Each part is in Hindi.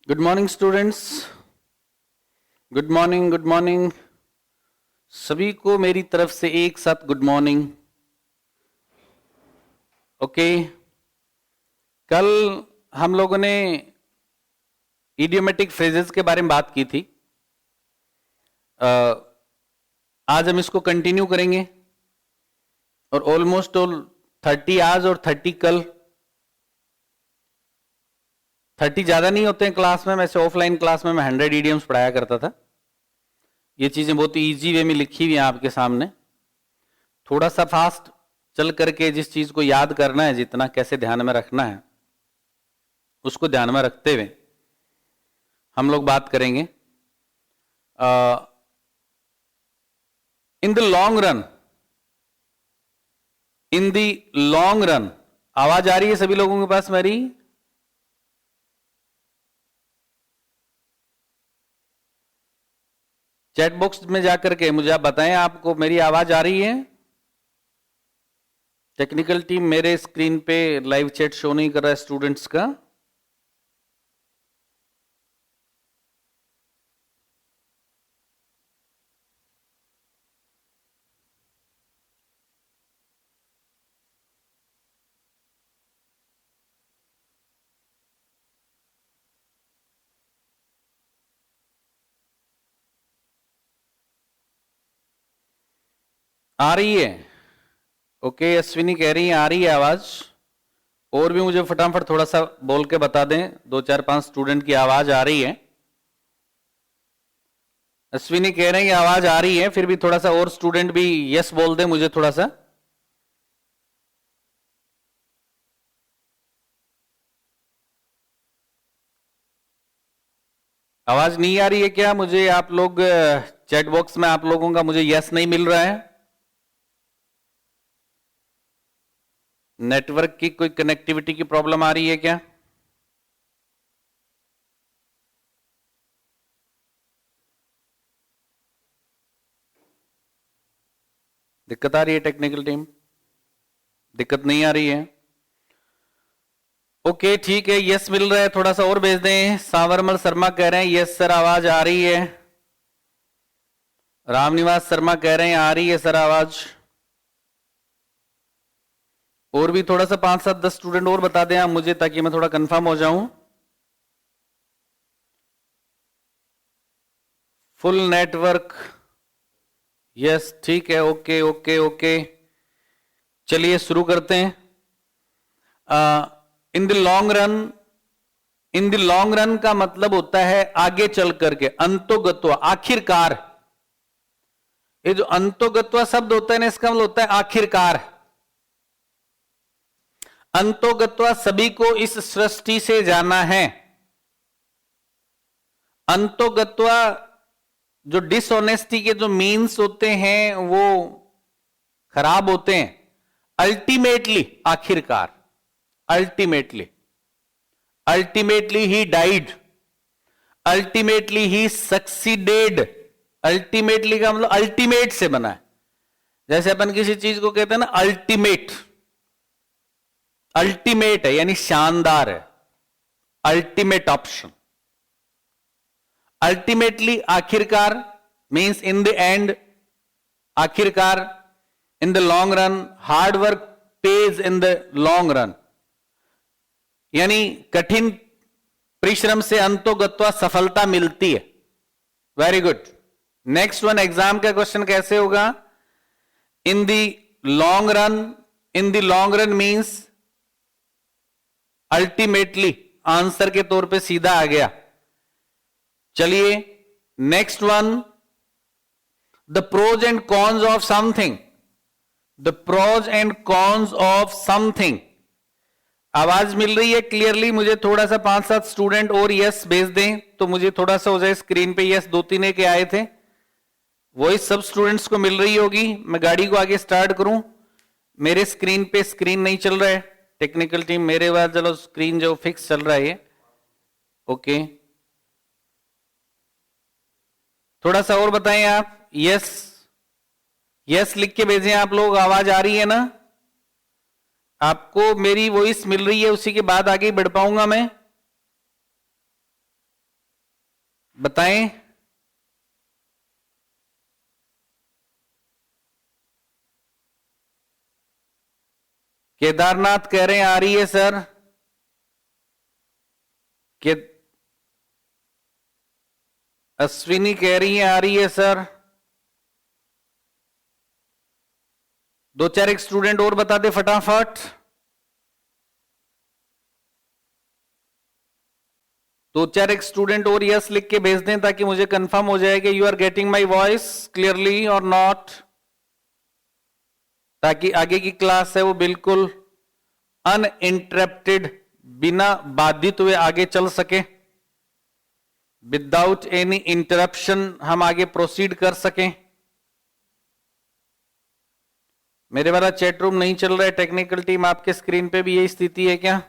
Good morning students. Good morning, good morning. सभी को मेरी तरफ से एक साथ गुड मॉर्निंग। ओके, कल हम लोगों ने इडियोमेटिक फ्रेजेस के बारे में बात की थी। आज हम इसको कंटिन्यू करेंगे और ऑलमोस्ट ऑल 30 आज और 30 कल। 30 ज्यादा नहीं होते हैं क्लास में। वैसे ऑफलाइन क्लास में मैं 100 इडियम्स पढ़ाया करता था। ये चीजें बहुत इजी वे में लिखी हुई हैं आपके सामने। थोड़ा सा फास्ट चल करके जिस चीज को याद करना है, जितना कैसे ध्यान में रखना है, उसको ध्यान में रखते हुए हम लोग बात करेंगे। इन the long run, in the long run. आवाज आ रही है सभी लोगों के पास मेरी? चैट बॉक्स में जाकर के मुझे आप बताएं, आपको मेरी आवाज आ रही है? टेक्निकल टीम, मेरे स्क्रीन पे लाइव चैट शो नहीं कर रहा है स्टूडेंट्स का। आ रही है? ओके, अश्विनी कह रही है आ रही है आवाज। और भी मुझे फटाफट थोड़ा सा बोल के बता दें, 2 4 5 स्टूडेंट की आवाज आ रही है। अश्विनी कह रहे हैं कि आवाज आ रही है, फिर भी थोड़ा सा और स्टूडेंट भी यस बोल दे मुझे थोड़ा सा। आवाज नहीं आ रही है क्या? मुझे आप लोग चैट बॉक्स में आप लोगों का मुझे यस नहीं मिल रहा है। नेटवर्क की कोई कनेक्टिविटी की प्रॉब्लम आ रही है क्या? दिक्कत आ रही है? टेक्निकल टीम, दिक्कत नहीं आ रही है? ओके ठीक है, यस मिल रहा है, थोड़ा सा और भेज दें। सावरमल शर्मा कह रहे हैं यस सर आवाज आ रही है। रामनिवास शर्मा कह रहे हैं आ रही है सर आवाज। और भी थोड़ा सा 5 7 10 स्टूडेंट और बता दें आप मुझे, ताकि मैं थोड़ा कंफर्म हो जाऊं। फुल नेटवर्क, यस ठीक है। ओके ओके ओके, चलिए शुरू करते हैं। इन the long run, in the long run का मतलब होता है आगे चल करके, अंतोगत्वा, आखिरकार। ये जो अंतोगत्वा शब्द होता है ना, इसका मतलब होता है आखिरकार। अंतोगत्वा सभी को इस सृष्टि से जाना है। अंतोगत्वा जो डिसऑनेस्टी के जो मीन्स होते हैं वो खराब होते हैं। अल्टीमेटली, आखिरकार, ultimately, ultimately he died, ultimately he succeeded. Ultimately का मतलब अल्टीमेट से बना है। जैसे अपन किसी चीज को कहते हैं ना अल्टीमेट, अल्टीमेट है यानी शानदार है, अल्टीमेट ऑप्शन। अल्टीमेटली, आखिरकार, मीन्स इन द एंड, आखिरकार। In the long run, hard work pays in the long run, यानी कठिन परिश्रम से अंतोगत्वा सफलता मिलती है। Very good. Next one, exam का क्वेश्चन कैसे होगा? In the long run, in the long run means ultimately, answer के तौर पे सीधा आ गया। चलिए next one, the pros and cons of something, the pros and cons of something. आवाज मिल रही है क्लियरली? मुझे थोड़ा सा 5 7 स्टूडेंट और यस भेज दें तो मुझे थोड़ा सा हो जाए। स्क्रीन पे यस 2 3 के आए थे, वॉइस सब स्टूडेंट्स को मिल रही होगी। मैं गाड़ी को आगे स्टार्ट करूं, मेरे स्क्रीन पे स्क्रीन नहीं चल रहा है। टेक्निकल टीम, मेरे बाद चलो स्क्रीन जो फिक्स चल रहा है। ओके, थोड़ा सा और बताएं आप। यस, यस लिख के भेजें आप लोग। आवाज आ रही है ना? आपको मेरी वॉइस मिल रही है, उसी के बाद आगे बढ़ पाऊंगा मैं। बताएं। केदारनाथ कह रहे हैं आ रही है सर। के अश्विनी कह रही है आ रही है सर। दो चार एक स्टूडेंट और बता दे फटाफट। दो चार एक स्टूडेंट और यस लिख के भेज दें ताकि मुझे कंफर्म हो जाए कि you are getting my voice clearly और नॉट, ताकि आगे की क्लास है वो बिल्कुल अनइंटरप्टेड, बिना बाधित हुए आगे चल सके, विदाउट एनी इंटरप्शन हम आगे प्रोसीड कर सकें। मेरे वाला चैट रूम नहीं चल रहा है। टेक्निकल टीम आपके स्क्रीन पे भी यही स्थिति है क्या?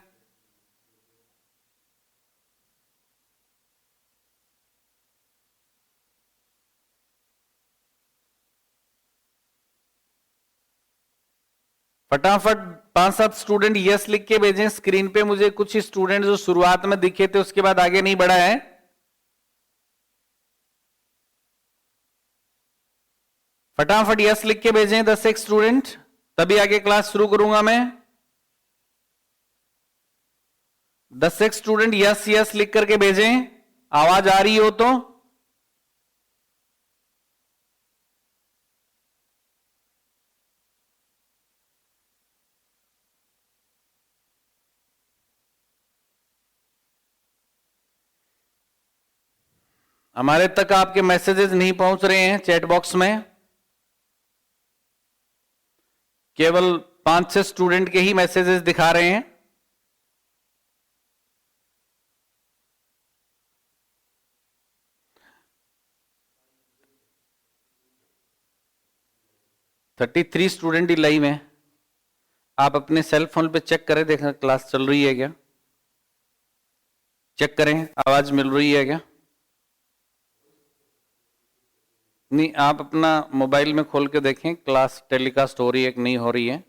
फटाफट 5-7 स्टूडेंट यस लिख के भेजें स्क्रीन पे। मुझे कुछ स्टूडेंट जो शुरुआत में दिखे थे उसके बाद आगे नहीं बढ़ा है। फटाफट यस लिख के भेजें 10 एक स्टूडेंट, तभी आगे क्लास शुरू करूंगा मैं। 10 एक स्टूडेंट यस यस लिख करके भेजें, आवाज आ रही हो तो। हमारे तक आपके मैसेजेस नहीं पहुंच रहे हैं चैट बॉक्स में। केवल 5-6 स्टूडेंट के ही मैसेजेस दिखा रहे हैं। थर्टी 33 स्टूडेंट ही लाइव हैं। आप अपने सेल फोन पे चेक करें, देखा क्लास चल रही है क्या, चेक करें आवाज मिल रही है क्या। नहीं, आप अपना मोबाइल में खोल के देखें क्लास टेलीकास्ट हो रही है कि नहीं हो रही है।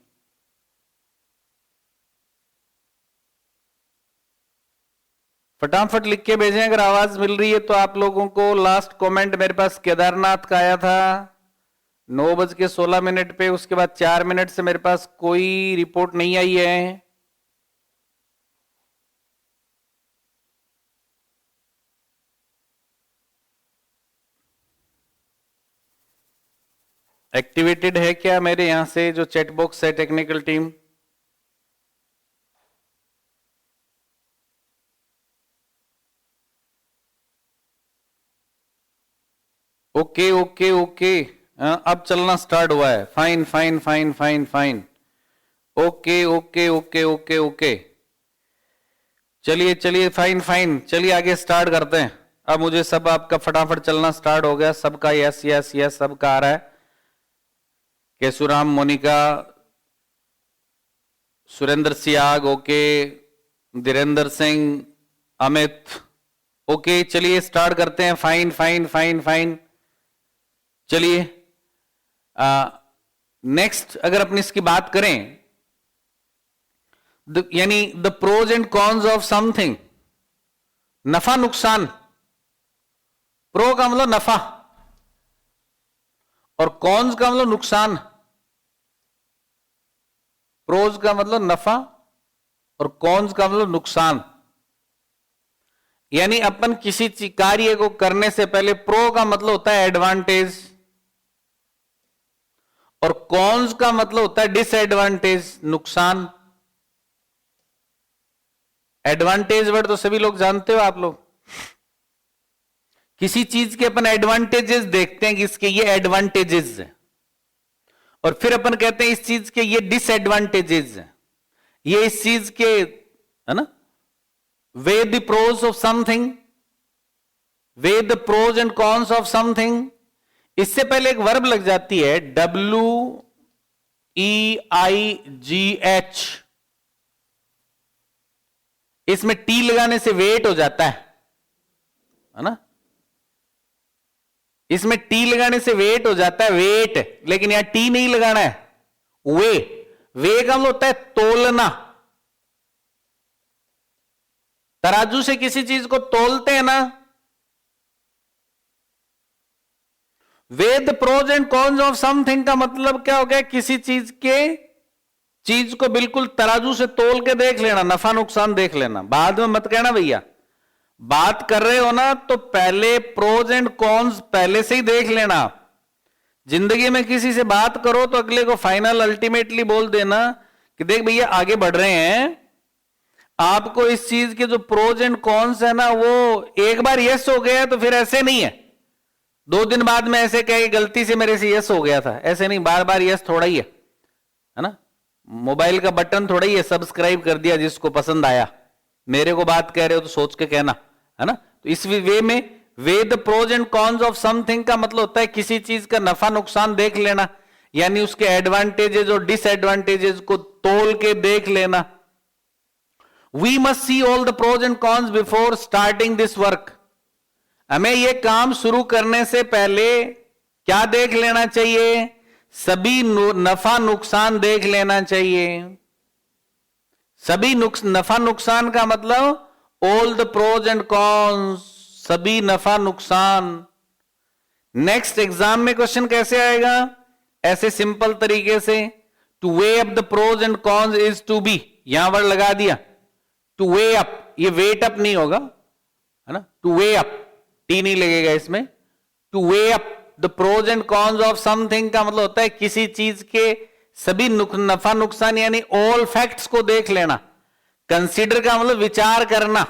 फटाफट लिख के भेजें अगर आवाज मिल रही है तो आप लोगों को। लास्ट कमेंट मेरे पास केदारनाथ का आया था 9:16 पे, उसके बाद 4 मिनट से मेरे पास कोई रिपोर्ट नहीं आई है। एक्टिवेटेड है क्या मेरे यहां से जो चैट बॉक्स है technical team? Okay okay okay, अब चलना स्टार्ट हुआ है। Fine fine fine fine fine, okay okay okay okay okay, चलिए चलिए फाइन फाइन, चलिए आगे स्टार्ट करते हैं। अब मुझे सब आपका फटाफट चलना स्टार्ट हो गया, सबका यस यस यस सबका आ रहा है। केशुराम, मोनिका, सुरेंद्र सियाग ओके, धीरेन्द्र सिंह, अमित ओके, चलिए स्टार्ट करते हैं। फाइन फाइन फाइन फाइन, चलिए नेक्स्ट अगर अपनी इसकी बात करें, यानी the pros and cons of something, नफा नुकसान। प्रो का मतलब नफा और कॉन्स का मतलब नुकसान। प्रोज का मतलब नफा और कॉन्स का मतलब नुकसान। यानी अपन किसी कार्य को करने से पहले प्रो का मतलब होता है एडवांटेज और कॉन्स का मतलब होता है डिसएडवांटेज, नुकसान। एडवांटेज वर्ड तो सभी लोग जानते हो आप लोग। किसी चीज के अपन एडवांटेजेस देखते हैं कि इसके ये एडवांटेजेस हैं, और फिर अपन कहते हैं इस चीज के ये डिसएडवांटेजेस हैं। ये इस चीज के, है ना, weigh the pros of something, weigh the pros and cons of something. इससे पहले एक वर्ब लग जाती है WEIGH, इसमें टी लगाने से वेट हो जाता है ना। इसमें टी लगाने से वेट हो जाता है, वेट, लेकिन यहां टी नहीं लगाना है। वे, वे का मतलब होता है तोलना। तराजू से किसी चीज को तोलते हैं ना, weigh the pros and cons of something का मतलब क्या हो गया, किसी चीज को बिल्कुल तराजू से तोल के देख लेना, नफा नुकसान देख लेना, बाद में मत कहना भैया। बात कर रहे हो ना तो पहले प्रोज एंड कॉन्स पहले से ही देख लेना। जिंदगी में किसी से बात करो तो अगले को फाइनल अल्टीमेटली बोल देना कि देख भैया आगे बढ़ रहे हैं, आपको इस चीज के जो प्रोज एंड कॉन्स है ना, वो एक बार यस हो गया तो फिर ऐसे नहीं है 2 दिन बाद में ऐसे कहे गलती से मेरे से यस हो गया था, ऐसे नहीं, बार बार यस थोड़ा ही है ना। मोबाइल का बटन थोड़ा ही है सब्सक्राइब कर दिया जिसको पसंद आया, मेरे को बात कह रहे हो तो सोच के कहना, है ना। तो इस वे में weigh the pros and cons of something का मतलब होता है किसी चीज का नफा नुकसान देख लेना, यानी उसके एडवांटेजेस और डिसएडवांटेजेस को तोल के देख लेना। We must see all the pros and cons before starting this work. हमें यह काम शुरू करने से पहले क्या देख लेना चाहिए, सभी नफा नुकसान देख लेना चाहिए। सभी नफा नुकसान का मतलब all the pros and cons, सभी नफा नुकसान। नेक्स्ट एग्जाम में क्वेश्चन कैसे आएगा, ऐसे सिंपल तरीके से, to weigh up the pros and cons is to be, यहां वर्ड लगा दिया, टू वे अप, ये वेट अप नहीं होगा, है ना, टू वे अप, टी नहीं लगेगा इसमें। To weigh up the pros and cons of something का मतलब होता है किसी चीज के सभी नफा नुकसान यानी ऑल फैक्ट्स को देख लेना। कंसीडर का मतलब विचार करना,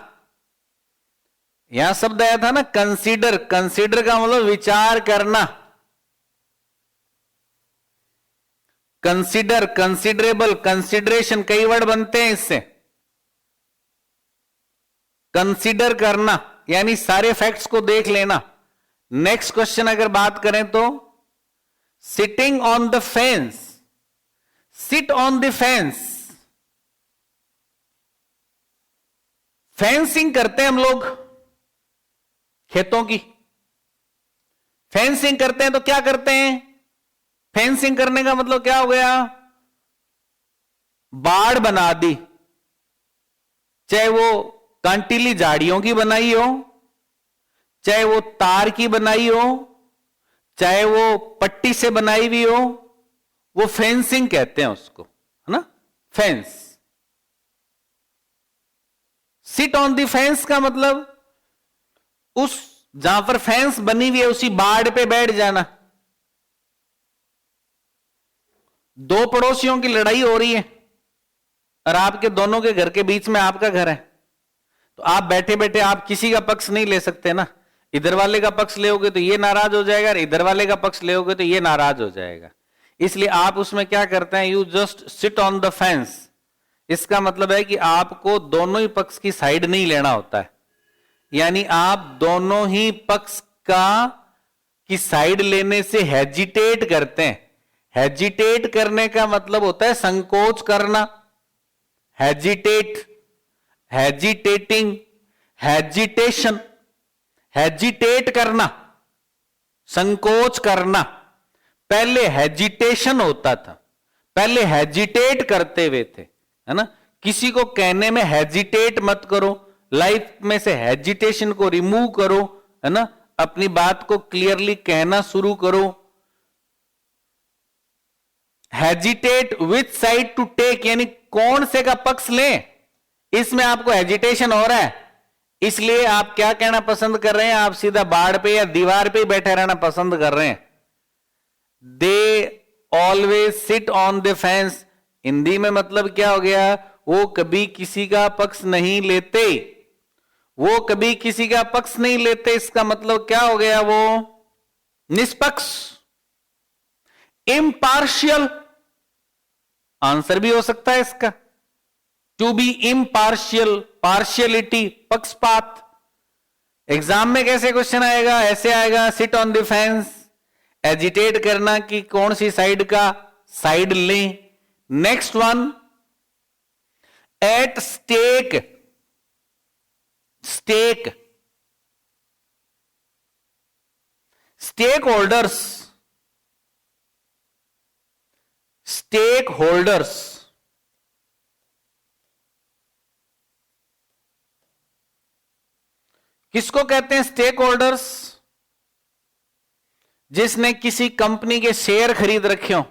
यहां शब्द आया था ना कंसीडर, कंसीडर का मतलब विचार करना। कंसीडर, कंसीडरेबल, कंसीडरेशन, कई वर्ड बनते हैं इससे। कंसीडर करना यानी सारे फैक्ट्स को देख लेना। नेक्स्ट क्वेश्चन अगर बात करें तो sitting on the fence, seat on the fence, fencing करते हैं हम लोग खेतों की, फेंसिंग करते हैं तो क्या करते हैं, फेंसिंग करने का मतलब क्या हो गया, बाड़ बना दी, चाहे वो कांटीली झाड़ियों की बनाई हो, चाहे वो तार की बनाई हो, चाहे वो पट्टी से बनाई हुई हो, वो फेंसिंग कहते हैं उसको, है ना, fence. Seat on the fence का मतलब उस जहां पर फेंस बनी हुई है उसी बाड़ पे बैठ जाना। दो पड़ोसियों की लड़ाई हो रही है और आपके दोनों के घर के बीच में आपका घर है, तो आप बैठे बैठे आप किसी का पक्ष नहीं ले सकते ना, इधर वाले का पक्ष लेोगे तो ये नाराज हो जाएगा, इधर वाले का पक्ष लेोगे तो ये नाराज हो जाएगा। इसलिए आप उसमें क्या करते हैं, you just sit on the fence. इसका मतलब है कि आपको दोनों ही पक्ष की साइड नहीं लेना होता है, यानी आप दोनों ही पक्ष का की साइड लेने से हेजिटेट करते हैं। हेजिटेट करने का मतलब होता है संकोच करना, हेजिटेट, हेजिटेटिंग, हेजिटेशन, हेजिटेट करना, संकोच करना। पहले हेजिटेशन होता था, पहले हेजिटेट करते हुए थे, है ना। किसी को कहने में हेजिटेट मत करो, लाइफ में से हेजिटेशन को रिमूव करो, है ना, अपनी बात को क्लियरली कहना शुरू करो। Hesitate which side to take, यानी कौन से का पक्ष लें, इसमें आपको हेजिटेशन हो रहा है, इसलिए आप क्या कहना पसंद कर रहे हैं, आप सीधा बाड़ पे या दीवार पे बैठे रहना पसंद कर रहे हैं। They always seat on the fence, Hindi में मतलब क्या हो गया, वो कभी किसी का पक्ष नहीं लेते, वो कभी किसी का पक्ष नहीं लेते। इसका मतलब क्या हो गया, वो निष्पक्ष, इम्पार्शियल, आंसर भी हो सकता है इसका, टू बी इम्पार्शियल, पार्शियलिटी, पक्षपात। एग्जाम में कैसे क्वेश्चन आएगा, ऐसे आएगा, sit on the fence, agitate करना कि कौन सी साइड का साइड लें। Next one, at stake, stake, stakeholders, stakeholders, किसको कहते हैं स्टेक होल्डर्स, जिसने किसी कंपनी के शेयर खरीद रखे हो,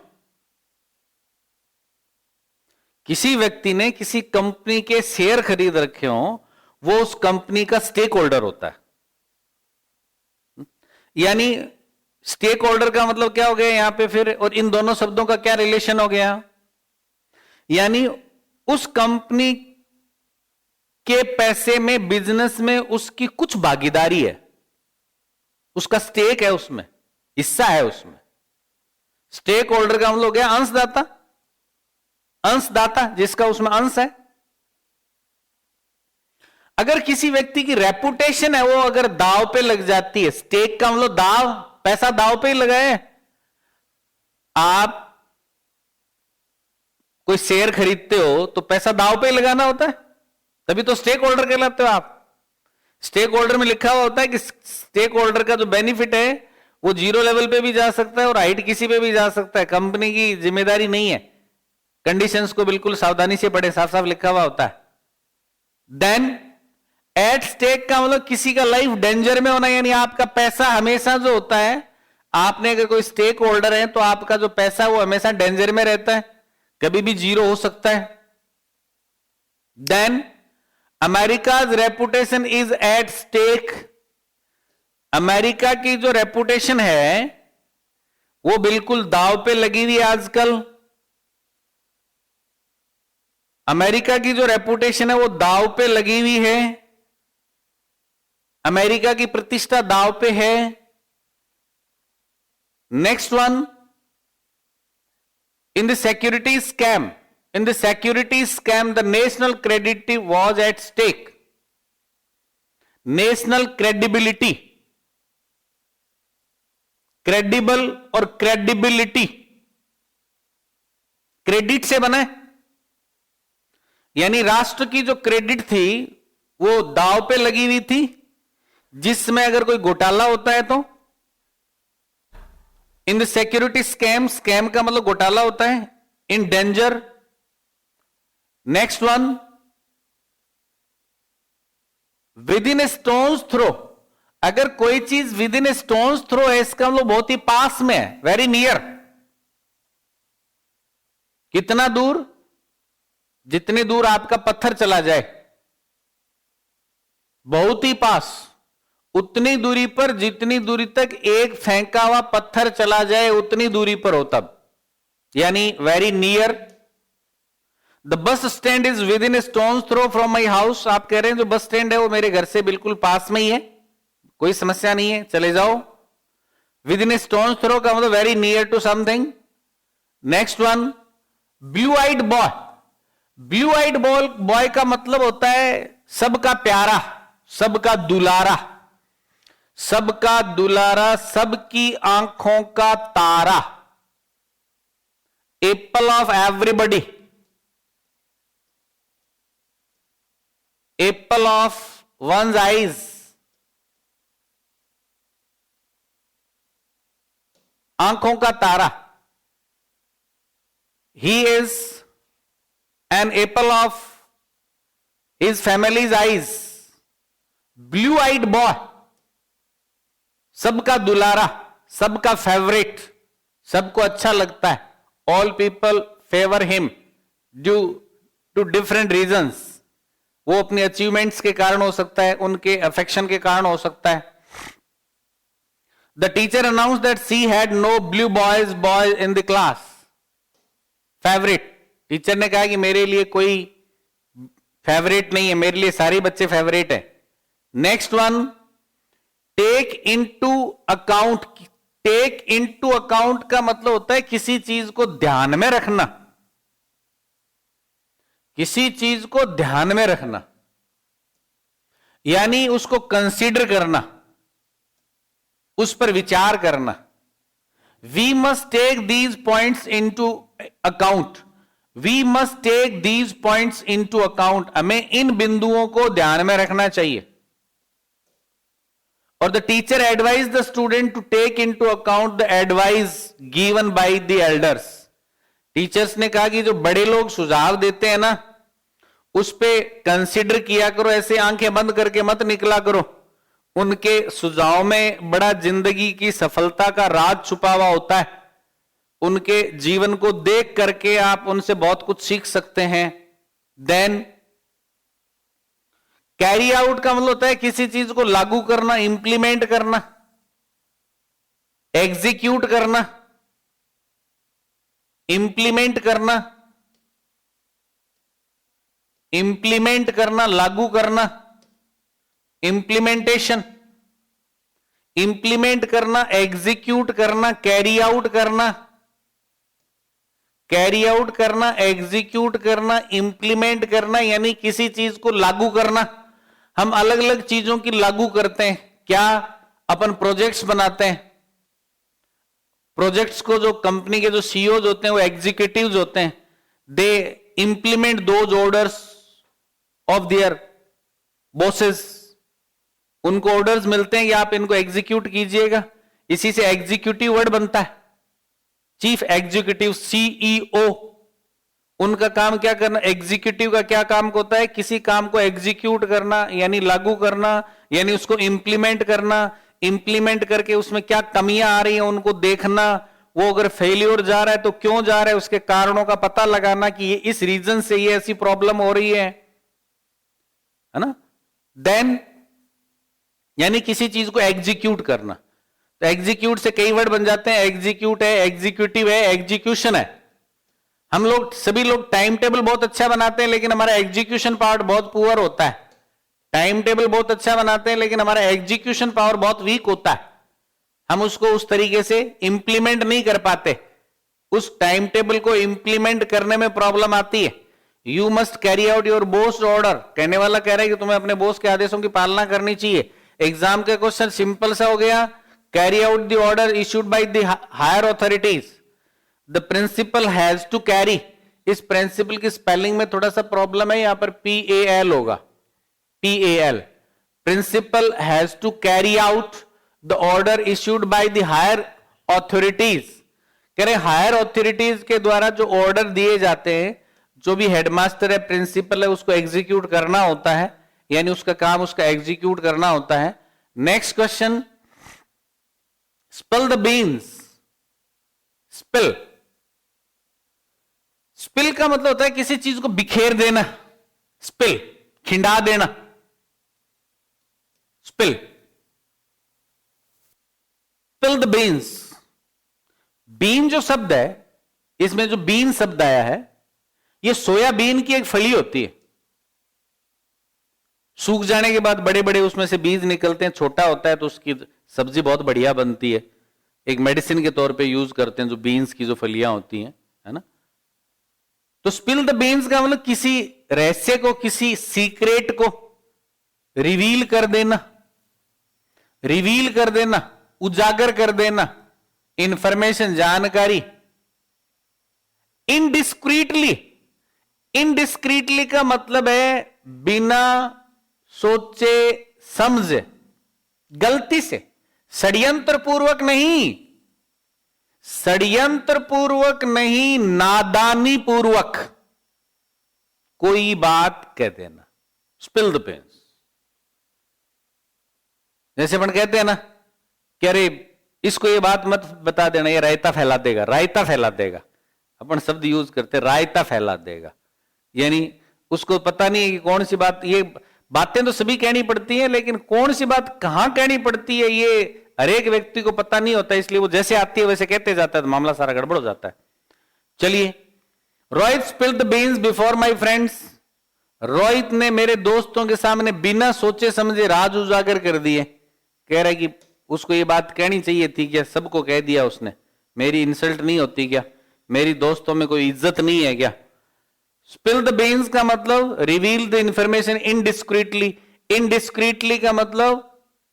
किसी व्यक्ति ने किसी कंपनी के शेयर खरीद रखे हो, वो उस कंपनी का स्टेक होल्डर होता है। यानी स्टेक होल्डर का मतलब क्या हो गया यहां पे फिर, और इन दोनों शब्दों का क्या रिलेशन हो गया? यानी उस कंपनी के पैसे में, बिजनेस में उसकी कुछ भागीदारी है, उसका स्टेक है, उसमें हिस्सा है उसमें। स्टेक होल्डर का मतलब हो गया अंशदाता, अंशदाता जिसका उसमें अंश है। अगर किसी व्यक्ति की रेपुटेशन है वो अगर दांव पे लग जाती है, स्टेक का मतलब दांव, पैसा दांव पे ही लगाए। आप कोई शेयर खरीदते हो तो पैसा दांव पे ही लगाना होता है, तभी तो स्टेक होल्डर कहलाते हो आप। स्टेक होल्डर में लिखा हुआ होता है कि स्टेक होल्डर का जो बेनिफिट है वो 0 लेवल पे भी जा सकता है और हाइट किसी पे भी जा सकता है, कंपनी की जिम्मेदारी नहीं है। कंडीशंस को बिल्कुल सावधानी से पढ़े, साफ साफ लिखा हुआ होता है। देन एट स्टेक का मतलब किसी का लाइफ डेंजर में होना, यानी आपका पैसा हमेशा जो होता है, आपने अगर कोई स्टेक होल्डर है तो आपका जो पैसा वो हमेशा डेंजर में रहता है, कभी भी 0 हो सकता है। Then America's reputation is at stake, America की जो रेपुटेशन है वो बिल्कुल दांव पे लगी हुई है आजकल। अमेरिका की जो रेपुटेशन है वो दांव पे लगी हुई है, अमेरिका की प्रतिष्ठा दांव पे है। Next one, in the security scam, in the security scam the national credibility was at stake, national credibility, credible और credibility क्रेडिट से बना है, यानी राष्ट्र की जो क्रेडिट थी वो दांव पे लगी हुई थी, जिसमें अगर कोई घोटाला होता है तो in the security scam, scam का मतलब घोटाला होता है, in danger. Next one, within a stone's throw, अगर कोई चीज within a stone's throw है इसका मतलब बहुत ही पास में है, वेरी नियर। कितना दूर? जितनी दूर आपका पत्थर चला जाए, बहुत ही पास, उतनी दूरी पर, जितनी दूरी तक एक फेंका हुआ पत्थर चला जाए उतनी दूरी पर हो तब, यानी very near. The bus stand is within a stone's throw from my house, आप कह रहे हैं जो बस स्टैंड है वो मेरे घर से बिल्कुल पास में ही है, कोई समस्या नहीं है, चले जाओ। Within a stone's throw का मतलब very near to something. Next one, blue eyed boy, blue eyed boy का मतलब होता है सबका प्यारा, सबका दुलारा, सबका दुलारा, सबकी आंखों का तारा, apple of everybody, apple of one's eyes, आंखों का तारा। He is an apple of his family's eyes, blue eyed boy, सबका दुलारा, सबका फेवरेट, सबको अच्छा लगता है। All people favor him due to different reasons, वो अपनी अचीवमेंट्स के कारण हो सकता है, उनके अफेक्शन के कारण हो सकता है। The teacher announce that she had no blue boys in the class, favourite, teacher ने कहा कि मेरे लिए कोई फेवरेट नहीं है, मेरे लिए सारे बच्चे फेवरेट है। Next one, take into account, take into account का मतलब होता है किसी चीज को ध्यान में रखना, किसी चीज को ध्यान में रखना, यानी उसको कंसीडर करना, उस पर विचार करना। We must take these points into account, we must take these points into account, हमें इन बिंदुओं को ध्यान में रखना चाहिए। और the teacher advise the student to take into account the advice given by the elders, teachers ने कहा कि जो बड़े लोग सुझाव देते हैं ना उस पे कंसीडर किया करो, ऐसे आंखें बंद करके मत निकला करो, उनके सुझाव में बड़ा जिंदगी की सफलता का राज छुपा हुआ होता है। उनके जीवन को देख करके आप उनसे बहुत कुछ सीख सकते हैं। देन कैरी आउट का मतलब होता है किसी चीज को लागू करना, इंप्लीमेंट करना, एग्जीक्यूट करना, इंप्लीमेंट करना, इंप्लीमेंट करना, लागू करना, इंप्लीमेंटेशन, इंप्लीमेंट करना, एग्जीक्यूट करना, कैरी आउट करना, कैरी आउट करना, एग्जीक्यूट करना, इंप्लीमेंट करना, यानी किसी चीज को लागू करना। हम अलग अलग चीजों की लागू करते हैं। क्या? अपन प्रोजेक्ट्स बनाते हैं। प्रोजेक्ट्स को जो कंपनी के जो सीईओज होते हैं, वो एग्जीक्यूटिव्स होते हैं, they implement those orders of their bosses. उनको ऑर्डर्स मिलते हैं कि आप इनको एग्जीक्यूट कीजिएगा, इसी से एग्जीक्यूटिव वर्ड बनता है। चीफ एग्जीक्यूटिव, सीईओ, उनका काम क्या करना? एग्जीक्यूटिव का क्या काम होता है? किसी काम को एग्जीक्यूट करना, यानी लागू करना, यानी उसको इंप्लीमेंट करना। इंप्लीमेंट करके उसमें क्या कमियां आ रही हैं उनको देखना, वो अगर फेलियर जा रहा है तो क्यों जा रहा है, उसके कारणों का पता लगाना कि ये इस रीजन से ये ऐसी प्रॉब्लम हो रही है ना। देन यानी किसी चीज को एग्जीक्यूट करना। तो एग्जीक्यूट से कई वर्ड बन जाते हैं। एग्जीक्यूट है, एग्जीक्यूटिव है, एग्जीक्यूशन है। हम लोग सभी लोग टाइम टेबल बहुत अच्छा बनाते हैं, लेकिन हमारा एग्जीक्यूशन पावर बहुत पुअर होता है। टाइम टेबल बहुत अच्छा बनाते हैं, लेकिन हमारा एग्जीक्यूशन पावर बहुत वीक होता है। हम उसको उस तरीके से इंप्लीमेंट नहीं कर पाते। उस टाइम टेबल को इंप्लीमेंट करने में प्रॉब्लम आती है। You must carry out your boss order. कहने वाला कह रहा है कि तुम्हें अपने बॉस के आदेशों की पालना करनी चाहिए। एग्जाम के क्वेश्चन सिंपल सा हो गया, carry out the order issued by the higher authorities. The principal has to carry. इस प्रिंसिपल की स्पेलिंग में थोड़ा सा प्रॉब्लम है, यहां पर PAL होगा, PAL। Principal has to carry out the order issued by the higher authorities. कह रहे हायर अथॉरिटीज के द्वारा जो ऑर्डर दिए जाते हैं, जो भी हेडमास्टर है, प्रिंसिपल है, उसको एग्जीक्यूट करना होता है, यानी उसका काम उसका एग्जीक्यूट करना होता है। Next question, spill the beans. Spill, spill का मतलब होता है किसी चीज को बिखेर देना। स्पिल, खिंडा देना। Spill, spill the beans. Bean जो शब्द है, इसमें जो बीन शब्द आया है, यह सोयाबीन की एक फली होती है। सूख जाने के बाद बड़े बड़े उसमें से बीज निकलते हैं, छोटा होता है तो उसकी सब्जी बहुत बढ़िया बनती है। एक मेडिसिन के तौर पे यूज करते हैं जो बीन्स की जो फलियां होती हैं, है ना। तो स्पिल द बीन्स का मतलब किसी रहस्य को, किसी सीक्रेट को रिवील कर देना, रिवील कर देना, उजागर कर देना, इंफॉर्मेशन, जानकारी। इनडिस्क्रीटली, इनडिस्क्रीटली का मतलब है बिना सोचे समझे, गलती से, षड्यंत्र पूर्वक नहीं, षड्यंत्र पूर्वक नहीं, नादानी पूर्वक कोई बात कह देना। Spill the beans. जैसे अपन कहते हैं ना कि अरे इसको ये बात मत बता देना, ये रायता फैला देगा, रायता फैला देगा। अपन शब्द यूज करते, रायता फैला देगा, यानी उसको पता नहीं है कि कौन सी बात। ये बातें तो सभी कहनी पड़ती हैं, लेकिन कौन सी बात कहां कहनी पड़ती है ये हर एक व्यक्ति को पता नहीं होता, इसलिए वो जैसे आती है वैसे कहते जाता है, तो मामला सारा गड़बड़ हो जाता है। चलिए, Rohit spilled the beans before my friends. Rohit ने मेरे दोस्तों के सामने बिना सोचे समझे राज उजागर कर दिए। कह रहा है कि उसको ये बात कहनी चाहिए थी क्या, सबको कह दिया उसने, मेरी इंसल्ट नहीं होती क्या, मेरी दोस्तों में कोई इज्जत नहीं है क्या। स्पिल द बीन्स का मतलब रिवील द इंफॉर्मेशन इनडिस्क्रीटली। इनडिस्क्रीटली का मतलब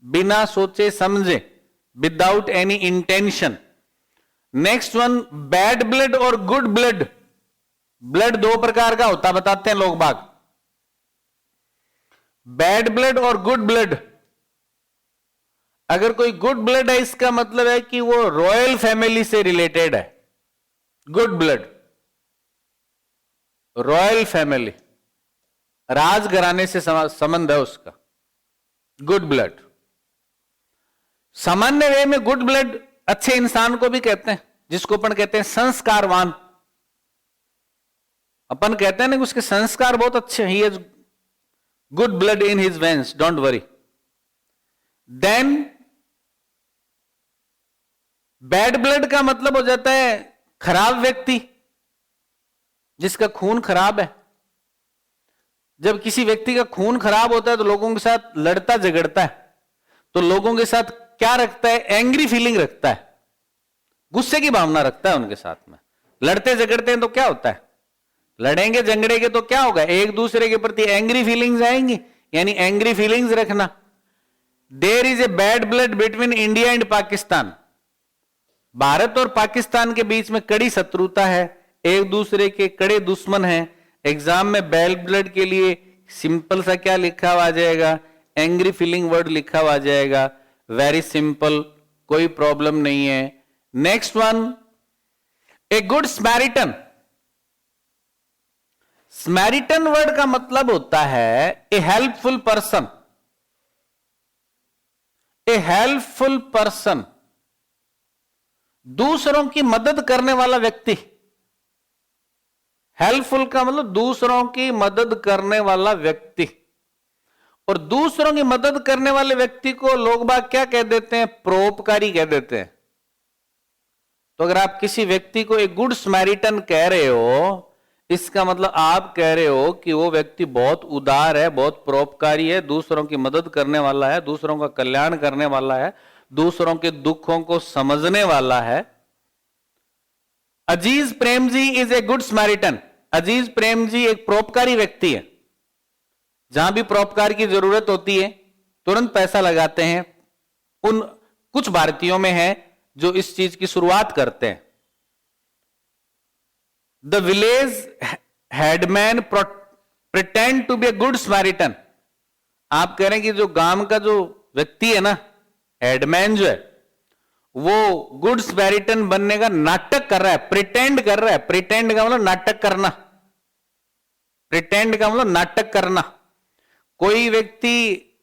बिना सोचे समझे, without any intention. Next one, bad blood और गुड ब्लड। ब्लड दो प्रकार का होता बताते हैं लोग बाग, बैड ब्लड और गुड ब्लड। अगर कोई गुड ब्लड है, इसका मतलब है कि वो रॉयल फैमिली से रिलेटेड है। गुड ब्लड, रॉयल फैमिली, राजघराने से संबंध है उसका, गुड ब्लड। सामान्य वे में गुड ब्लड अच्छे इंसान को भी कहते हैं, जिसको अपन कहते हैं संस्कारवान। अपन कहते हैं ना उसके संस्कार बहुत अच्छे हैं, he has good blood in his veins, don't worry. Then bad blood का मतलब हो जाता है खराब व्यक्ति, जिसका खून खराब है। जब किसी व्यक्ति का खून खराब होता है तो लोगों के साथ लड़ता झगड़ता है, तो लोगों के साथ क्या रखता है, एंग्री फीलिंग रखता है, गुस्से की भावना रखता है उनके साथ में। लड़ते झगड़ते हैं तो क्या होता है, लड़ेंगे झगड़ेंगे तो क्या होगा, एक दूसरे के प्रति एंग्री फीलिंग्स आएंगी, यानी एंग्री फीलिंग्स रखना। There is a bad blood between India and Pakistan. Bharat और पाकिस्तान के बीच में कड़ी शत्रुता है, एक दूसरे के कड़े दुश्मन हैं। एग्जाम में बैड ब्लड के लिए सिंपल सा क्या लिखा हुआ आ जाएगा, एंग्री फीलिंग वर्ड लिखा हुआ आ जाएगा। वेरी सिंपल, कोई प्रॉब्लम नहीं है। Next one, a good Samaritan. Samaritan word का मतलब होता है a helpful person. A helpful person, दूसरों की मदद करने वाला व्यक्ति। हेल्पफुल का मतलब दूसरों की मदद करने वाला व्यक्ति। और दूसरों की मदद करने वाले व्यक्ति को लोग बाग क्या कह देते हैं, परोपकारी कह देते हैं। तो अगर आप किसी व्यक्ति को एक गुड स्मैरिटन कह रहे हो, इसका मतलब आप कह रहे हो कि वो व्यक्ति बहुत उदार है, बहुत परोपकारी है, दूसरों की मदद करने वाला है, दूसरों का कल्याण करने वाला है, दूसरों के दुखों को समझने वाला है। अजीज Prem ji is a good स्मैरिटन। अजीज प्रेम जी एक परोपकारी व्यक्ति है। जहां भी परोपकार की जरूरत होती है तुरंत पैसा लगाते हैं। उन कुछ भारतीयों में है जो इस चीज की शुरुआत करते हैं। The village headman pretend to be a good Samaritan. आप कह रहे हैं कि जो गांव का जो व्यक्ति है ना, हेडमैन जो है, वो गुड स्मैरिटन बनने का नाटक कर रहा है, प्रिटेंड कर रहा है। प्रिटेंड का मतलब नाटक करना, प्रिटेंड का मतलब नाटक करना। कोई व्यक्ति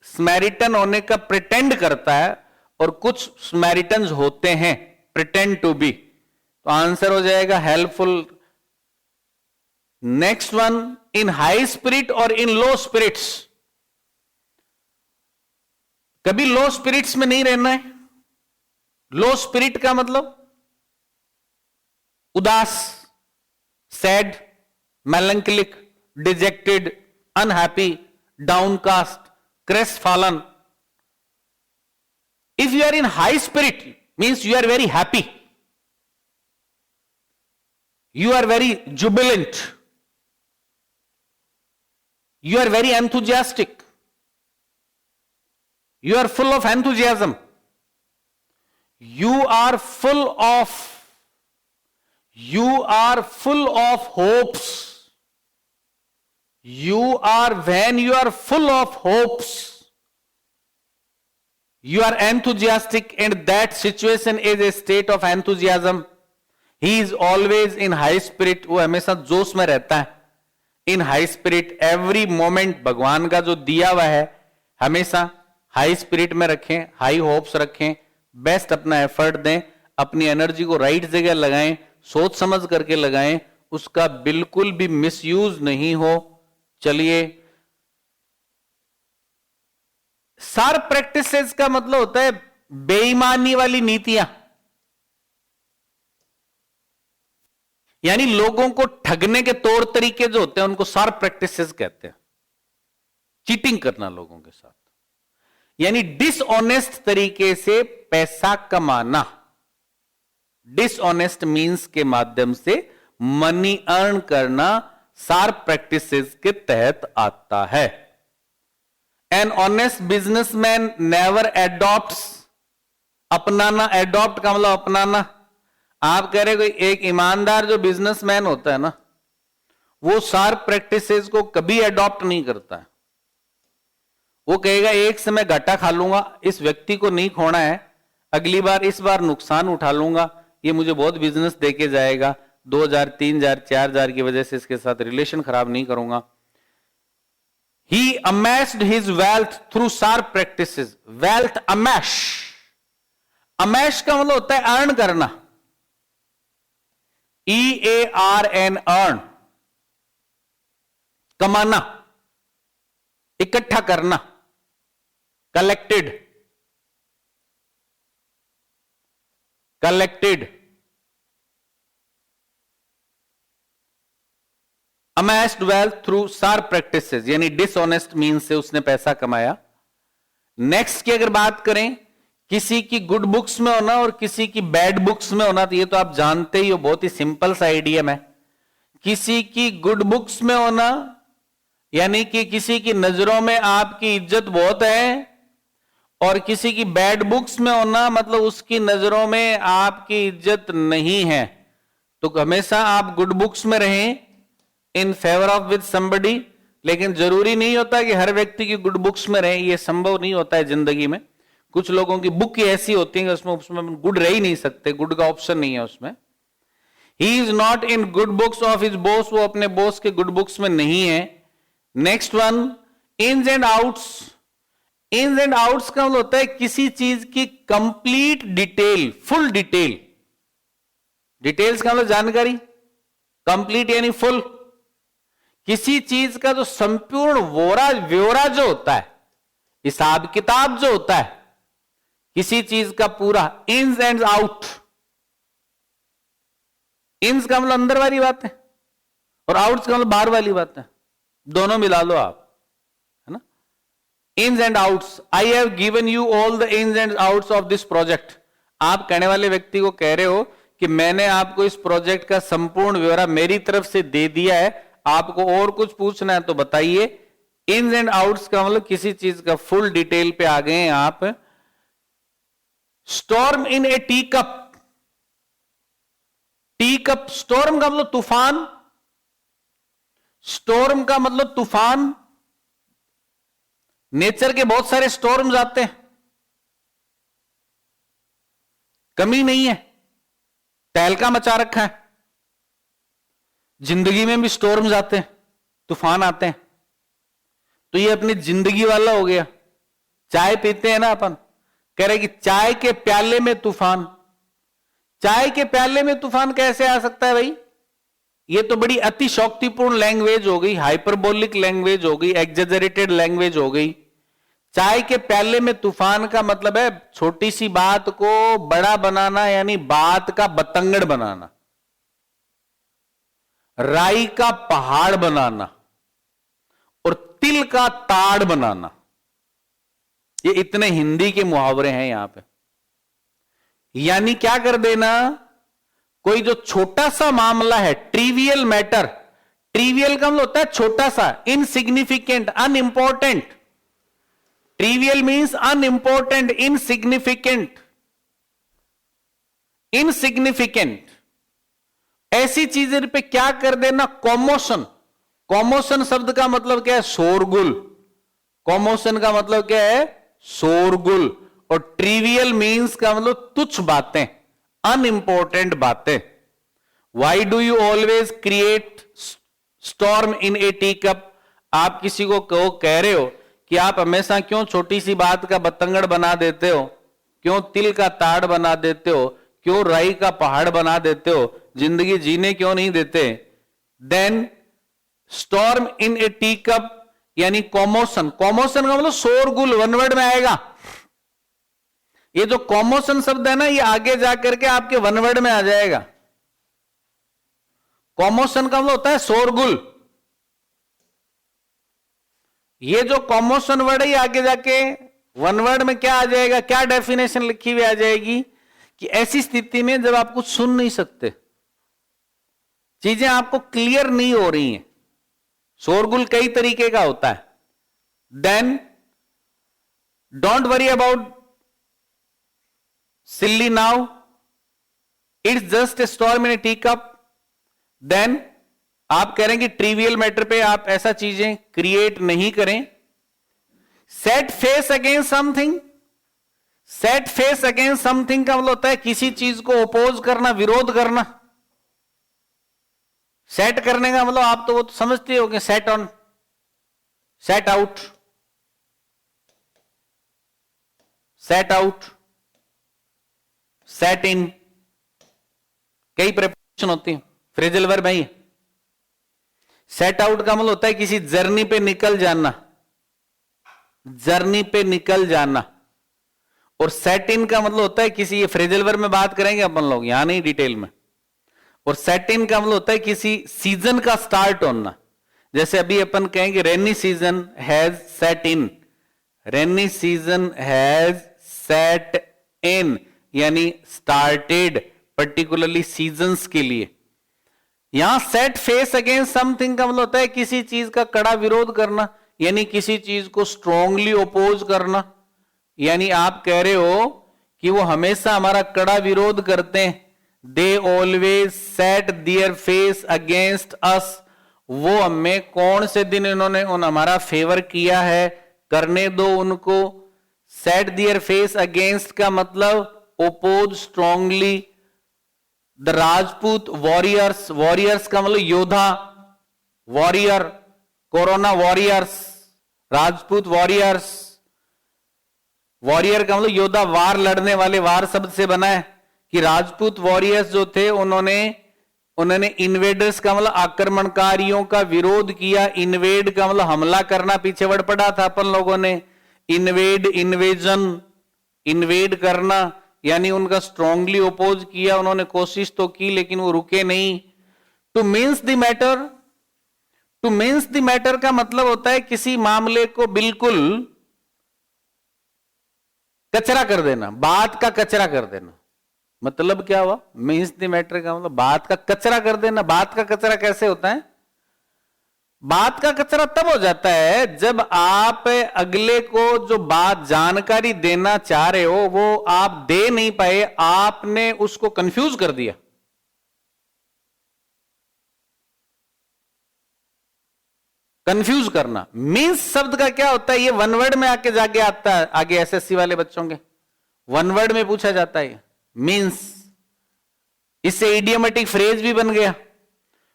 स्मैरिटन होने का प्रिटेंड करता है और कुछ स्मैरिटन्स होते हैं प्रिटेंड टू बी। तो आंसर हो जाएगा हेल्पफुल। नेक्स्ट वन, इन हाई स्पिरिट और इन लो स्पिरिट्स। कभी लो स्पिरिट्स में नहीं रहना है। लो स्पिरिट का मतलब उदास, sad, melancholic, dejected, unhappy, downcast, crestfallen. If you are in high spirit, means you are very happy. You are very jubilant. You are very enthusiastic. You are full of enthusiasm. You are full of hopes. When you are full of hopes, you are enthusiastic, and that situation is a state of enthusiasm. He is always in high spirit. वो हमेशा जोश में रहता है। In high spirit, every moment भगवान का जो दिया हुआ है हमेशा हाई स्पिरिट में रखें, हाई होप्स रखें, बेस्ट अपना एफर्ट दें, अपनी एनर्जी को राइट जगह लगाएं, सोच समझ करके लगाएं, उसका बिल्कुल भी मिसयूज नहीं हो। चलिए, सार प्रैक्टिसेस का मतलब होता है बेईमानी वाली नीतियां, यानी लोगों को ठगने के तौर तरीके जो होते हैं उनको सार प्रैक्टिसेस कहते हैं। चीटिंग करना लोगों के साथ, यानी डिसऑनेस्ट तरीके से पैसा कमाना। डिसऑनेस्ट मींस के माध्यम से मनी अर्न करना सार प्रैक्टिसेस के तहत आता है। An honest businessman never adopts. अपनाना, एडॉप्ट का मतलब अपनाना। आप कह रहे कोई एक ईमानदार जो बिजनेसमैन होता है ना, वो सार प्रैक्टिसेस को कभी एडॉप्ट नहीं करता है। वो कहेगा एक समय घाटा खा लूंगा, इस व्यक्ति को नहीं खोना है, अगली बार इस बार नुकसान उठा लूंगा, ये मुझे बहुत बिजनेस देके जाएगा, 2000, 3000, 4000 की वजह से इसके साथ रिलेशन खराब नहीं करूंगा। He amassed his wealth through sharp practices. Wealth amass, अमैश का मतलब होता है अर्न करना, EARN, अर्न, कमाना, इकट्ठा करना, collected, collected, amassed wealth through sharp practices, यानी डिसऑनेस्ट मीन्स से उसने पैसा कमाया। नेक्स्ट की अगर बात करें, किसी की गुड बुक्स में होना और किसी की बैड बुक्स में होना, तो ये तो आप जानते ही हो, बहुत ही सिंपल सा आइडियम है। किसी की गुड बुक्स में होना यानी कि किसी की नजरों में आपकी इज्जत बहुत है, और किसी की बैड बुक्स में होना मतलब उसकी नजरों में आपकी इज्जत नहीं है। तो हमेशा आप गुड बुक्स में रहें, in favour of with somebody, लेकिन जरूरी नहीं होता कि हर व्यक्ति की गुड बुक्स में रहे, ये संभव नहीं होता है जिंदगी में। कुछ लोगों की बुक ऐसी होती है उसमें गुड रह ही नहीं सकते, गुड का ऑप्शन नहीं है उसमें। He is not in good books of his boss, वो अपने बॉस के गुड बुक्स में नहीं है। Next one, ins and outs. Ins and outs का मतलब होता है किसी चीज की complete detail, full detail. Details का मतलब जानकारी, कंप्लीट यानी फुल। किसी चीज का जो संपूर्ण ब्यौरा जो होता है, हिसाब किताब जो होता है किसी चीज का पूरा, इन्स एंड आउट। इन्स का मतलब अंदर वाली बात है और आउट्स का मतलब बाहर वाली बात है, दोनों मिला लो आप, है ना। Ins and outs, I have given you all the ins and outs of this project. आप कहने वाले व्यक्ति को कह रहे हो कि मैंने आपको इस प्रोजेक्ट का संपूर्ण ब्यौरा मेरी तरफ से दे दिया है, आपको और कुछ पूछना है तो बताइए। इन्स एंड आउट्स का मतलब किसी चीज का फुल डिटेल पे आ गए हैं आप। Storm in a tea cup. Tea cup, storm का मतलब तूफान, स्टॉर्म का मतलब तूफान। नेचर के बहुत सारे स्टॉर्म्स आते हैं, कमी नहीं है, तहलका मचा रखा है। जिंदगी में भी स्टॉर्म्स आते हैं, तूफान आते हैं। तो ये अपनी जिंदगी वाला हो गया। चाय पीते हैं ना अपन, कह रहे कि चाय के प्याले में तूफान। चाय के प्याले में तूफान कैसे आ सकता है भाई? ये तो बड़ी अतिशोक्तिपूर्ण लैंग्वेज हो गई, हाइपरबोलिक लैंग्वेज हो गई, एग्जेजरेटेड लैंग्वेज हो गई। चाय के प्याले में तूफान का मतलब है छोटी सी बात को बड़ा बनाना, यानी बात का बतंगड़ बनाना, राई का पहाड़ बनाना और तिल का ताड़ बनाना। ये इतने हिंदी के मुहावरे हैं यहां पे। यानी क्या कर देना, कोई जो छोटा सा मामला है, ट्रिवियल मैटर, ट्रिवियल का मतलब होता है छोटा सा, insignificant, unimportant. Trivial means unimportant, insignificant, insignificant. ऐसी चीजें पे क्या कर देना, कॉमोशन। कॉमोशन शब्द का मतलब क्या है, शोरगुल। कॉमोशन का मतलब क्या है, शोरगुल। और ट्रिवियल मीन्स का मतलब तुच्छ बातें, अनइंपॉर्टेंट बातें। Why do you always create storm in a tea cup. आप किसी को कह रहे हो कि आप हमेशा क्यों छोटी सी बात का बतंगड़ बना देते हो, क्यों तिल का ताड़ बना देते हो, क्यों राई का पहाड़ बना देते हो, जिंदगी जीने क्यों नहीं देते। Then storm in a tea cup यानी कॉमोशन। कॉमोशन का मतलब शोरगुल, वन वर्ड में आएगा। ये जो कॉमोशन शब्द है ना, ये आगे जाकर के आपके वन वर्ड में आ जाएगा। कॉमोशन का मतलब होता है शोरगुल। ये जो कॉमोशन वर्ड है, ये आगे जाके वन वर्ड में क्या आ जाएगा, क्या डेफिनेशन लिखी हुई आ जाएगी कि ऐसी स्थिति में जब आप कुछ सुन नहीं सकते, चीजें आपको क्लियर नहीं हो रही हैं, शोरगुल कई तरीके का होता है। Then don't worry about silly now, it's just a storm in a tea cup. Then आप कह रहे हैं कि ट्रिवियल मैटर पे आप ऐसा चीजें क्रिएट नहीं करें। Set face against something. Set face against something का मतलब होता है किसी चीज को ओपोज करना, विरोध करना। सेट करने का मतलब आप तो वो तो समझते हो कि set on, set out, set out. Set in, कई प्रेपोजिशन होती है, फ्रेजल वर्ब है। सेट आउट का मतलब होता है किसी जर्नी पे निकल जाना, जर्नी पे निकल जाना। और सेट इन का मतलब होता है किसी, ये फ्रेजल वर्ब में बात करेंगे अपन लोग, यहां नहीं डिटेल में। और सेट इन का मतलब होता है किसी सीजन का स्टार्ट होना। जैसे अभी अपन कहेंगे rainy season has set in, rainy season has set in, यानी स्टार्टेड पर्टिकुलरली सीजन्स के लिए। यहां सेट फेस अगेंस्ट समथिंग का मतलब होता है किसी चीज का कड़ा विरोध करना, यानी किसी चीज को स्ट्रांगली ओपोज करना। यानी आप कह रहे हो कि वो हमेशा हमारा कड़ा विरोध करते हैं, they always set their face against us. वो हमें कौन से दिन इन्होंने हमारा फेवर किया है, करने दो उनको। सेट देयर फेस अगेंस्ट का मतलब oppose strongly. The Rajput warriors, warriors का मतलब योद्धा, warrior, corona warriors, Rajput warriors. Warrior का मतलब योद्धा, वार लड़ने वाले, वार शब्द से बना है कि राजपूत वॉरियर्स जो थे उन्होंने इन्वेडर्स का मतलब आक्रमणकारियों का विरोध किया। इन्वेड का मतलब हमला करना, पीछे वर्ड पढ़ा था अपन लोगों ने, इन्वेड, इन्वेजन, इन्वेड करना, यानी उनका स्ट्रांगली ओपोज किया। उन्होंने कोशिश तो की लेकिन वो रुके नहीं। Two means the matter, two means the matter का मतलब होता है किसी मामले को बिल्कुल कचरा कर देना, बात का कचरा कर देना। मतलब क्या हुआ, मीन्स द मैटर का मतलब बात का कचरा कर देना। बात का कचरा कैसे होता है? बात का कचरा तब हो जाता है जब आप अगले को जो बात जानकारी देना चाह रहे हो वो आप दे नहीं पाए, आपने उसको कंफ्यूज कर दिया। कंफ्यूज करना। मीन्स शब्द का क्या होता है, ये वन वर्ड में आके जाके आता है, आगे एसएससी वाले बच्चों के वन वर्ड में पूछा जाता है मीन्स। इससे इडियोमेटिक फ्रेज भी बन गया।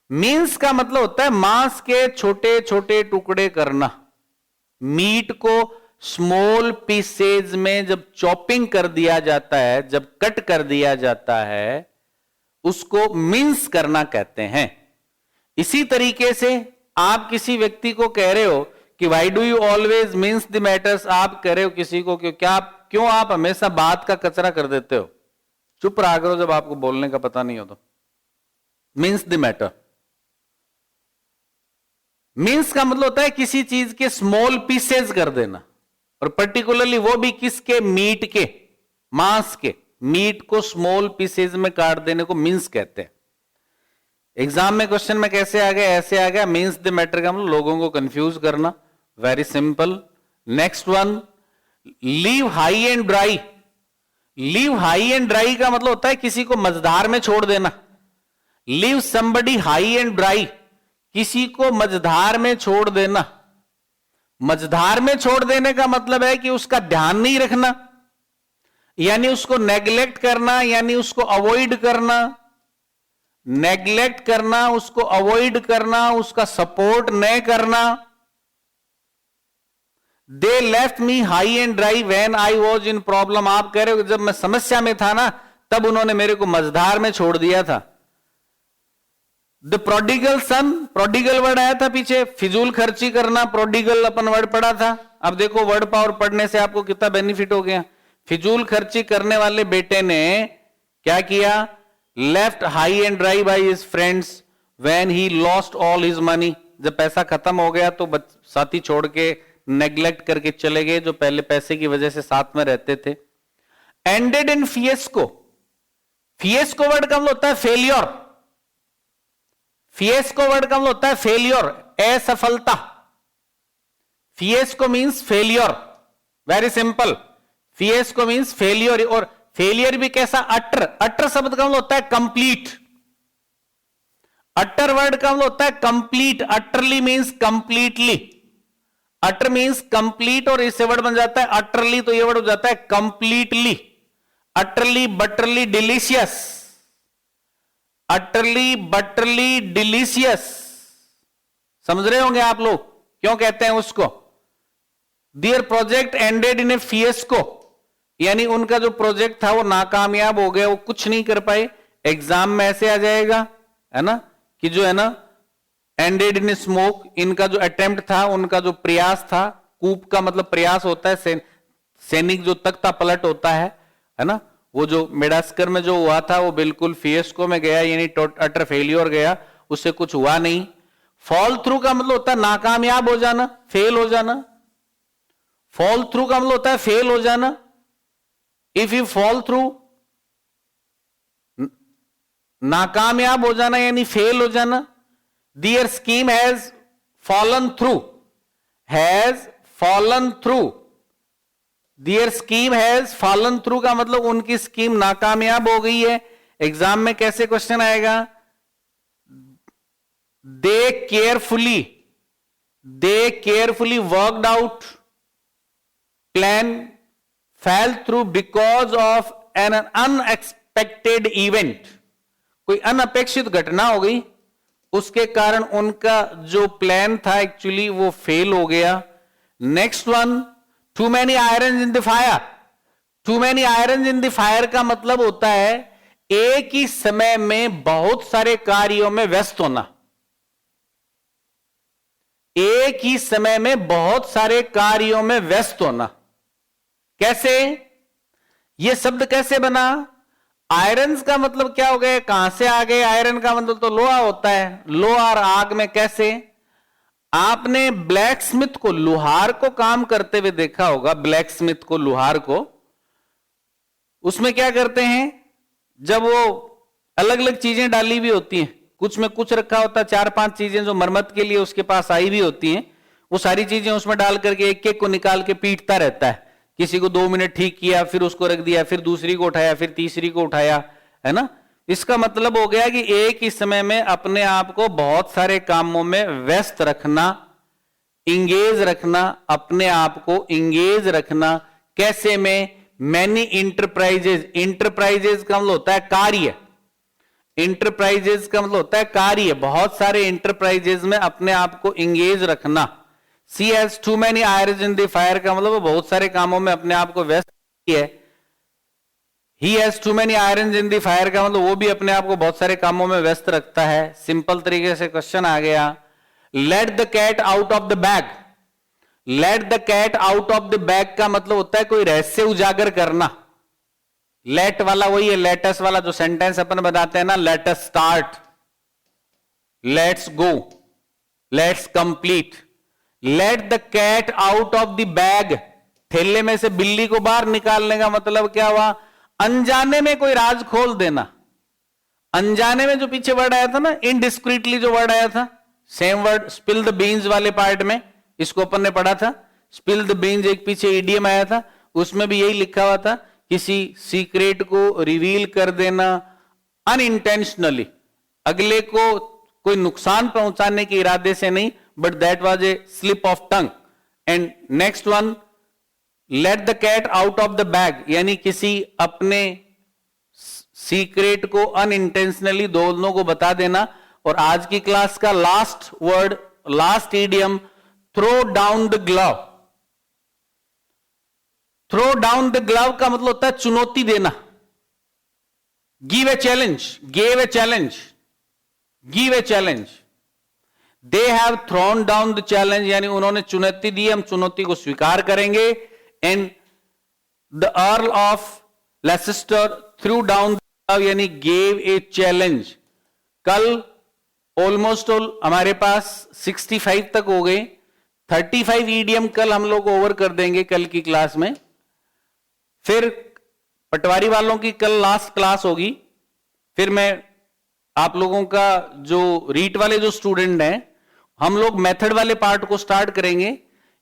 मीन्स का मतलब होता है मांस के छोटे छोटे टुकड़े करना। मीट को स्मॉल पीसेज में जब चॉपिंग कर दिया जाता है, जब कट कर दिया जाता है, उसको मीन्स करना कहते हैं। इसी तरीके से आप किसी व्यक्ति को कह रहे हो कि why do you always means the matters, आप कह रहे हो किसी को क्यों आप हमेशा बात का कचरा कर देते हो। चुप रहा करो जब आपको बोलने का पता नहीं हो तो। मीन्स द मैटर, मीन्स का मतलब होता है किसी चीज के स्मॉल पीसेस कर देना, और पर्टिकुलरली वो भी किसके, मीट के, मांस के। मीट को स्मॉल पीसेस में काट देने को मीन्स कहते हैं। एग्जाम में क्वेश्चन में कैसे आ गया, ऐसे आ गया। मीन्स द मैटर का मतलब लोगों को कंफ्यूज करना। Very simple. Next one, leave high and dry. Leave high and dry का मतलब होता है किसी को मझधार में छोड़ देना। Leave somebody high and dry, किसी को मझधार में छोड़ देना। मझधार में छोड़ देने का मतलब है कि उसका ध्यान नहीं रखना, यानी उसको नेग्लेक्ट करना, यानी उसको अवॉइड करना। नेग्लेक्ट करना, उसको अवॉइड करना, उसका सपोर्ट न करना। They left me high and dry when I was in problem. आप कह रहे हो जब मैं समस्या में था ना तब उन्होंने मेरे को मझधार में छोड़ दिया था। The prodigal sun, prodigal word आया था पीछे, फिजूल खर्ची करना, प्रोडिगल अपन वर्ड पढ़ा था। अब देखो वर्ड पावर पढ़ने से आपको कितना बेनिफिट हो गया। फिजूल खर्ची करने वाले बेटे ने क्या किया, left high and dry by his friends when he lost all his money. जब पैसा खत्म हो गया तो साथी छोड़ के नेग्लेक्ट करके चले गए जो पहले पैसे की वजह से साथ में रहते थे। Ended in फिएस्को। फिएस्को वर्ड का मतलब होता है फेलियर। फिएस्को वर्ड का मतलब होता है फेलियर, असफलता। Fiasco means failure. Very simple. Fiasco means failure. और फेलियर भी कैसा, अटर। अटर शब्द का मतलब होता है कंप्लीट। अटर वर्ड का मतलब होता है complete. Utterly means completely. Utter means complete और इससे वर्ड बन जाता है अटरली, तो ये वर्ड हो जाता है completely. Utterly butterly delicious. Utterly butterly delicious. समझ रहे होंगे आप लोग क्यों कहते हैं उसको। Their project ended in a fiasco. यानी उनका जो प्रोजेक्ट था वो नाकामयाब हो गया, वो कुछ नहीं कर पाए। एग्जाम में ऐसे आ जाएगा, है ना, कि जो है ना एंडेड इन स्मोक, इनका जो अटेम्प्ट था, उनका जो प्रयास था, कूप का मतलब प्रयास होता है, सैनिक जो तख्ता पलट होता है ना, वो जो मेडास्कर में जो हुआ था वो बिल्कुल फियस्को में गया, यानी अटर फेलियर गया, उससे कुछ हुआ नहीं। फॉल थ्रू का मतलब होता है नाकामयाब हो जाना, फेल हो जाना। फॉल थ्रू का मतलब होता है फेल हो जाना। इफ यू फॉल थ्रू, नाकामयाब हो जाना यानी फेल हो जाना। Their scheme has fallen through, has fallen through, their scheme has fallen through का मतलब उनकी स्कीम नाकामयाब हो गई है। एग्जाम में कैसे क्वेश्चन आएगा? They carefully worked out plan fell through because of an unexpected event, कोई अनअपेक्षित घटना हो गई, उसके कारण उनका जो प्लान था एक्चुअली वो फेल हो गया। Next one, too many iron in the fire. Too many iron in the fire का मतलब होता है एक ही समय में बहुत सारे कार्यों में व्यस्त होना। एक ही समय में बहुत सारे कार्यों में व्यस्त होना। कैसे? यह शब्द कैसे बना? आयरन का मतलब क्या हो गया, कहां से आ गए? आयरन का मतलब तो लोहा होता है, लोहा और आग में कैसे? आपने ब्लैक स्मिथ को, लोहार को काम करते हुए देखा होगा, ब्लैक स्मिथ को, लोहार को। उसमें क्या करते हैं, जब वो अलग अलग चीजें डाली हुई होती हैं, कुछ में कुछ रखा होता है, 4-5 चीजें जो मरम्मत के लिए उसके पास आई भी होती हैं, वो सारी चीजें उसमें डाल करके एक एक को निकाल के पीटता रहता है। किसी को 2 मिनट ठीक किया, फिर उसको रख दिया, फिर दूसरी को उठाया, फिर तीसरी को उठाया, है ना। इसका मतलब हो गया कि एक ही समय में अपने आप को बहुत सारे कामों में व्यस्त रखना, इंगेज रखना, अपने आप को इंगेज रखना। कैसे में? Many enterprises. इंटरप्राइजेज का मतलब होता है कार्य। इंटरप्राइजेज का मतलब होता है कार्य। बहुत सारे इंटरप्राइजेज में अपने आप को इंगेज रखना। She has too many irons in the fire का मतलब वो बहुत सारे कामों में अपने आप को व्यस्त है। He has too many irons in the fire का मतलब वो भी अपने आप को बहुत सारे कामों में व्यस्त रखता है। सिंपल तरीके से क्वेश्चन आ गया। Let the cat out of the bag. Let the cat out of the bag का मतलब होता है कोई रहस्य उजागर करना। लेट वाला वही है, लेटस वाला जो सेंटेंस अपन बताते हैं ना, let's start, let's go, let's complete. Let the cat out of the bag, थैले में से बिल्ली को बाहर निकालने का मतलब क्या हुआ? अनजाने में कोई राज खोल देना। अनजाने में जो पीछे वर्ड आया था ना, इनडिस्क्रीटली जो वर्ड आया था, same word spill the beans वाले पार्ट में, इसको अपन ने पढ़ा था। स्पिल द बीन्स एक पीछे इडियम आया था, उसमें भी यही लिखा हुआ था, किसी सीक्रेट को रिवील कर देना अनइंटेंशनली, अगले को कोई नुकसान पहुंचाने के इरादे से नहीं, but that was a slip of tongue. And next one, let the cat out of the bag, यानी किसी अपने सीक्रेट को अनइंटेंशनली दोनों को बता देना। और आज की क्लास का last word, last idiom, throw down the glove. Throw down the glove का मतलब होता है चुनौती देना। Give a challenge, gave a challenge, give a challenge. They have thrown down the challenge, यानी उन्होंने चुनौती दी, हम चुनौती को स्वीकार करेंगे। And the earl of Leicester threw down the glove, यानी गेव ए चैलेंज। कल ऑलमोस्ट ऑल हमारे पास 65 तक हो गए। 35 ईडियम कल हम लोग ओवर कर देंगे कल की क्लास में। फिर पटवारी वालों की कल लास्ट क्लास होगी। फिर मैं आप लोगों का जो रीट वाले जो स्टूडेंट हैं, हम लोग मेथड वाले पार्ट को स्टार्ट करेंगे,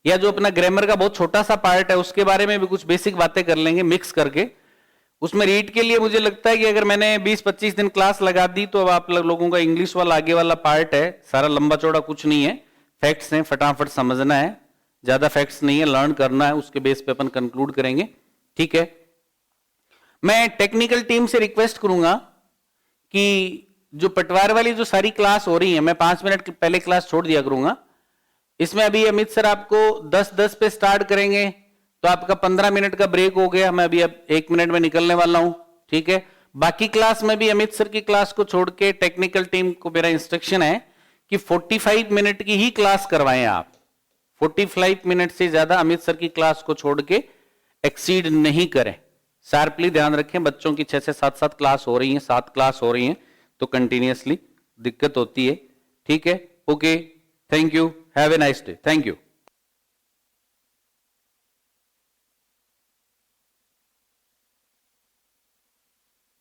या जो अपना ग्रामर का बहुत छोटा सा पार्ट है उसके बारे में भी कुछ बेसिक बातें कर लेंगे मिक्स करके। उसमें रीड के लिए मुझे लगता है कि अगर मैंने 20-25 दिन क्लास लगा दी तो अब आप लोगों का इंग्लिश वाला आगे वाला पार्ट है, सारा लंबा चौड़ा कुछ नहीं है, फैक्ट्स हैं, फटाफट समझना है, ज्यादा फैक्ट्स नहीं है, लर्न करना है, उसके बेस पे अपन कंक्लूड करेंगे। ठीक है, मैं टेक्निकल टीम से रिक्वेस्ट करूंगा कि जो पटवार वाली जो सारी क्लास हो रही है, मैं 5 मिनट पहले क्लास छोड़ दिया करूंगा। इसमें अभी अमित सर आपको 10-10 पे स्टार्ट करेंगे, तो आपका 15 मिनट का ब्रेक हो गया, मैं अभी अब 1 मिनट में निकलने वाला हूं, ठीक है। बाकी क्लास में भी अमित सर की क्लास को छोड़ के टेक्निकल टीम को मेरा इंस्ट्रक्शन है कि 45 मिनट की ही क्लास करवाएं आप। 45 मिनट से ज्यादा अमित सर की क्लास को छोड़ के एक्सीड नहीं करें। शार्पली ध्यान रखें, बच्चों की 6 से 7 क्लास हो रही हैं, 7 क्लास हो रही हैं, तो कंटिन्यूअसली दिक्कत होती है, ठीक है। Okay, thank you, have a nice day, thank you.